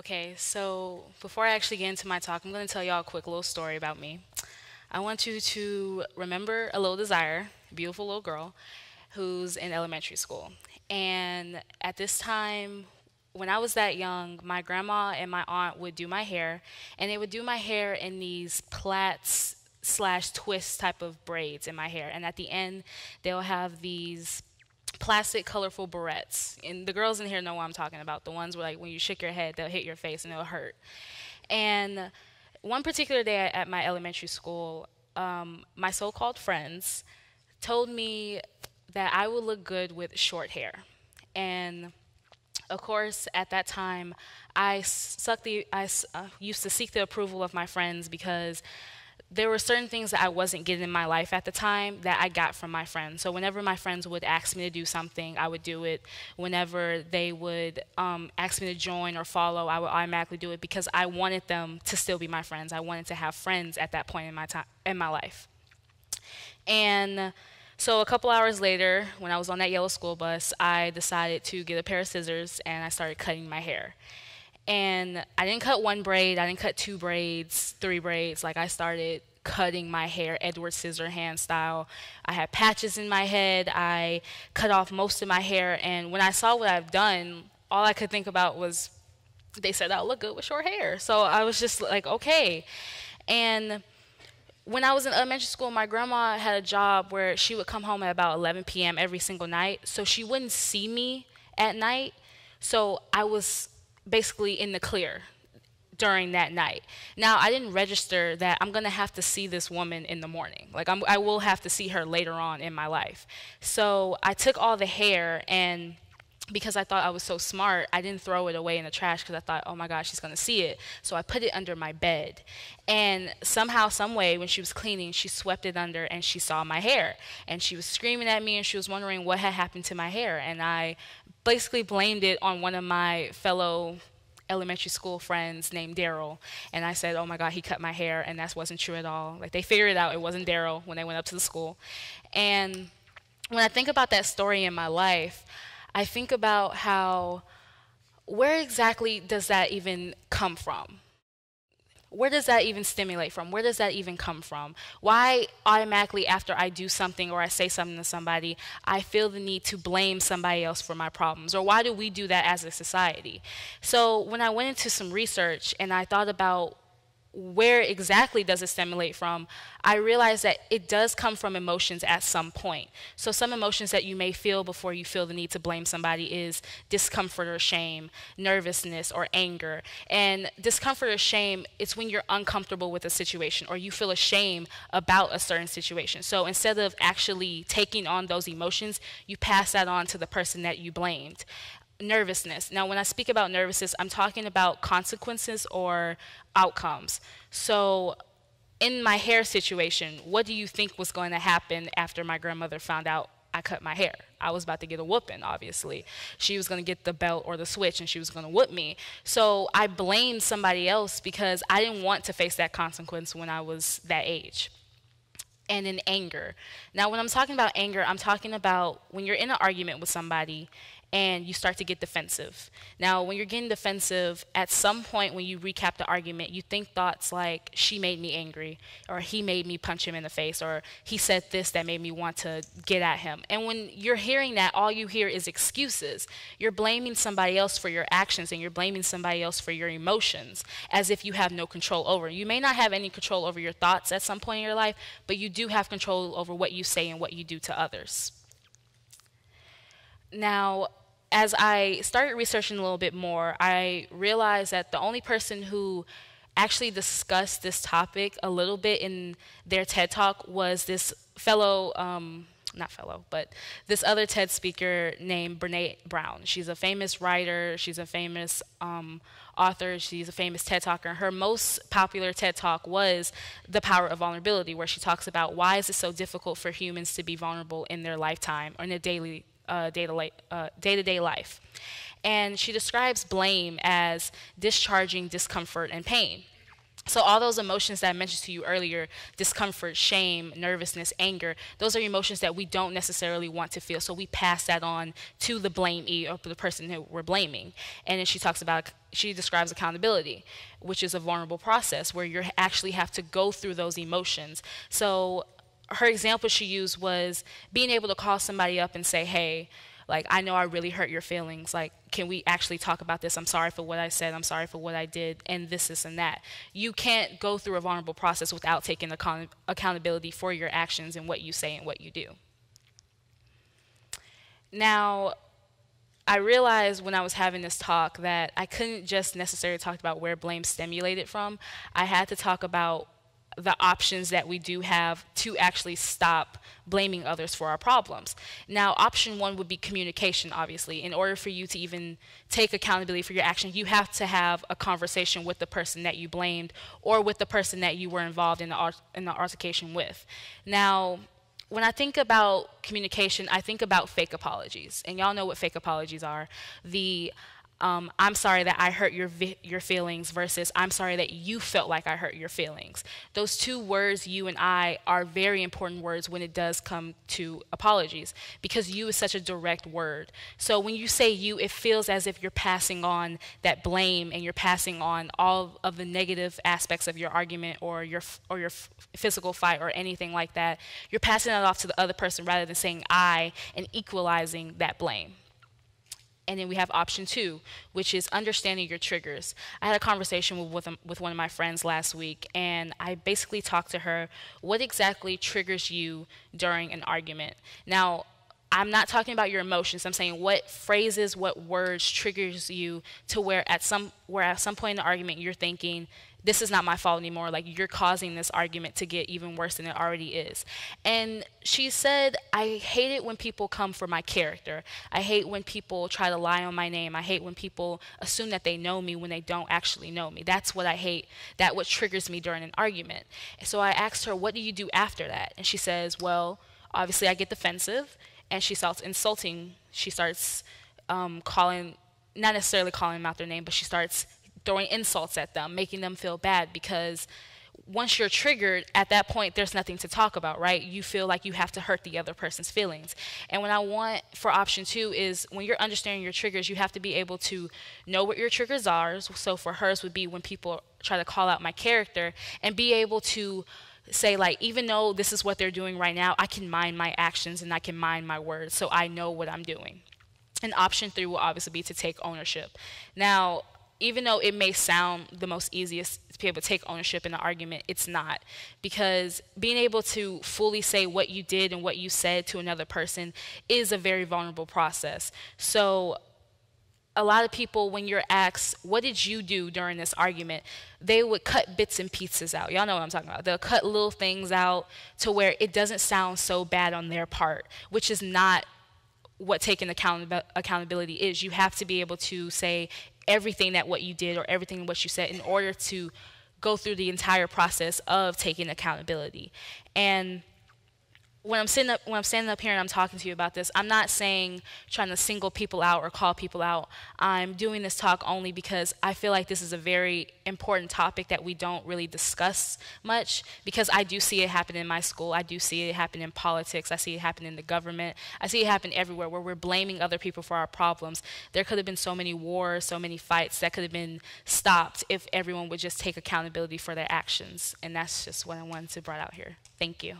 Okay, so before I actually get into my talk, I'm going to tell y'all a quick little story about me. I want you to remember a little Desire, a beautiful little girl, who's in elementary school. And at this time, when I was that young, my grandma and my aunt would do my hair, and they would do my hair in these plaits slash twist type of braids in my hair. And at the end, they'll have these plastic colorful barrettes. And the girls in here know what I'm talking about. The ones where like when you shake your head, they'll hit your face and it'll hurt. And one particular day at my elementary school, my so-called friends told me that I would look good with short hair. And of course, at that time, I used to seek the approval of my friends because there were certain things that I wasn't getting in my life at the time that I got from my friends. So whenever my friends would ask me to do something, I would do it. Whenever they would ask me to join or follow, I would automatically do it because I wanted them to still be my friends. I wanted to have friends at that point in my time in my life. And so a couple hours later, when I was on that yellow school bus, I decided to get a pair of scissors and I started cutting my hair. And I didn't cut one braid, I didn't cut two braids, three braids. Like I started cutting my hair Edward Scissorhand style. I had patches in my head. I cut off most of my hair. And when I saw what I've done, all I could think about was they said I'll look good with short hair. So I was just like, okay. And when I was in elementary school, my grandma had a job where she would come home at about 11 p.m. every single night. So she wouldn't see me at night. So I was basically in the clear during that night. Now, I didn't register that I'm going to have to see this woman in the morning. Like, I will have to see her later on in my life. So I took all the hair, and because I thought I was so smart, I didn't throw it away in the trash because I thought, oh my gosh, she's going to see it. So I put it under my bed. And somehow, some way, when she was cleaning, she swept it under and she saw my hair. And she was screaming at me and she was wondering what had happened to my hair. And I basically blamed it on one of my fellow elementary school friends named Daryl. And I said, oh my God, he cut my hair. And that wasn't true at all. Like, they figured it out. It wasn't Daryl when they went up to the school. And when I think about that story in my life, I think about how, where exactly does that even come from? Where does that even stimulate from? Where does that even come from? Why automatically after I do something or I say something to somebody, I feel the need to blame somebody else for my problems? Or why do we do that as a society? So when I went into some research and I thought about where exactly does it stimulate from, I realized that it does come from emotions at some point. So some emotions that you may feel before you feel the need to blame somebody is discomfort or shame, nervousness or anger. And discomfort or shame, it's when you're uncomfortable with a situation or you feel ashamed about a certain situation. So instead of actually taking on those emotions, you pass that on to the person that you blamed. Nervousness. Now, when I speak about nervousness, I'm talking about consequences or outcomes. So in my hair situation, what do you think was going to happen after my grandmother found out I cut my hair? I was about to get a whooping, obviously. She was going to get the belt or the switch and she was going to whoop me. So I blamed somebody else because I didn't want to face that consequence when I was that age. And in anger. Now, when I'm talking about anger, I'm talking about when you're in an argument with somebody and you start to get defensive. Now, when you're getting defensive, at some point when you recap the argument, you think thoughts like, she made me angry, or he made me punch him in the face, or he said this that made me want to get at him. And when you're hearing that, all you hear is excuses. You're blaming somebody else for your actions, and you're blaming somebody else for your emotions, as if you have no control over. You may not have any control over your thoughts at some point in your life, but you do have control over what you say and what you do to others. Now, as I started researching a little bit more, I realized that the only person who actually discussed this topic a little bit in their TED Talk was this fellow, not fellow, but this other TED speaker named Brene Brown. She's a famous writer, she's a famous author, she's a famous TED Talker. Her most popular TED Talk was The Power of Vulnerability, where she talks about why is it so difficult for humans to be vulnerable in their lifetime or in their day-to-day life. And she describes blame as discharging discomfort and pain. So all those emotions that I mentioned to you earlier, discomfort, shame, nervousness, anger, those are emotions that we don't necessarily want to feel. So we pass that on to the blamee, or the person who we're blaming. And then she describes accountability, which is a vulnerable process where you actually have to go through those emotions. So her example she used was being able to call somebody up and say, hey, like, I know I really hurt your feelings. Like, can we actually talk about this? I'm sorry for what I said. I'm sorry for what I did, and this, and that. You can't go through a vulnerable process without taking accountability for your actions and what you say and what you do. Now, I realized when I was having this talk that I couldn't just necessarily talk about where blame stimulated from. I had to talk about the options that we do have to actually stop blaming others for our problems. Now, option one would be communication, obviously. In order for you to even take accountability for your actions, you have to have a conversation with the person that you blamed or with the person that you were involved in the altercation with. Now, when I think about communication, I think about fake apologies. And y'all know what fake apologies are. I'm sorry that I hurt your feelings versus I'm sorry that you felt like I hurt your feelings. Those two words, you and I, are very important words when it does come to apologies, because you is such a direct word. So when you say you, it feels as if you're passing on that blame and you're passing on all of the negative aspects of your argument or your physical fight or anything like that. You're passing it off to the other person rather than saying I and equalizing that blame. And then we have option two, which is understanding your triggers. I had a conversation with one of my friends last week, and I basically talked to her, what exactly triggers you during an argument? Now, I'm not talking about your emotions. I'm saying what phrases, what words triggers you to where at some point in the argument you're thinking, this is not my fault anymore. Like, you're causing this argument to get even worse than it already is. And she said, I hate it when people come for my character. I hate when people try to lie on my name. I hate when people assume that they know me when they don't actually know me. That's what I hate. That's what triggers me during an argument. And so I asked her, what do you do after that? And she says, well, obviously I get defensive. And she starts insulting. She starts not necessarily calling them out their name, but she starts throwing insults at them, making them feel bad, because once you're triggered, at that point, there's nothing to talk about, right? You feel like you have to hurt the other person's feelings. And what I want for option two is when you're understanding your triggers, you have to be able to know what your triggers are. So for hers would be when people try to call out my character, and be able to say, like, even though this is what they're doing right now, I can mind my actions and I can mind my words, so I know what I'm doing. And option three will obviously be to take ownership. Now, even though it may sound the most easiest to be able to take ownership in an argument, it's not. Because being able to fully say what you did and what you said to another person is a very vulnerable process. So a lot of people, when you're asked, what did you do during this argument, they would cut bits and pieces out. Y'all know what I'm talking about. They'll cut little things out to where it doesn't sound so bad on their part, which is not what taking accountability is. You have to be able to say everything that what you did or everything what you said in order to go through the entire process of taking accountability. And when I'm standing up here and I'm talking to you about this, I'm not saying trying to single people out or call people out. I'm doing this talk only because I feel like this is a very important topic that we don't really discuss much, because I do see it happen in my school. I do see it happen in politics. I see it happen in the government. I see it happen everywhere where we're blaming other people for our problems. There could have been so many wars, so many fights that could have been stopped if everyone would just take accountability for their actions. And that's just what I wanted to bring out here. Thank you.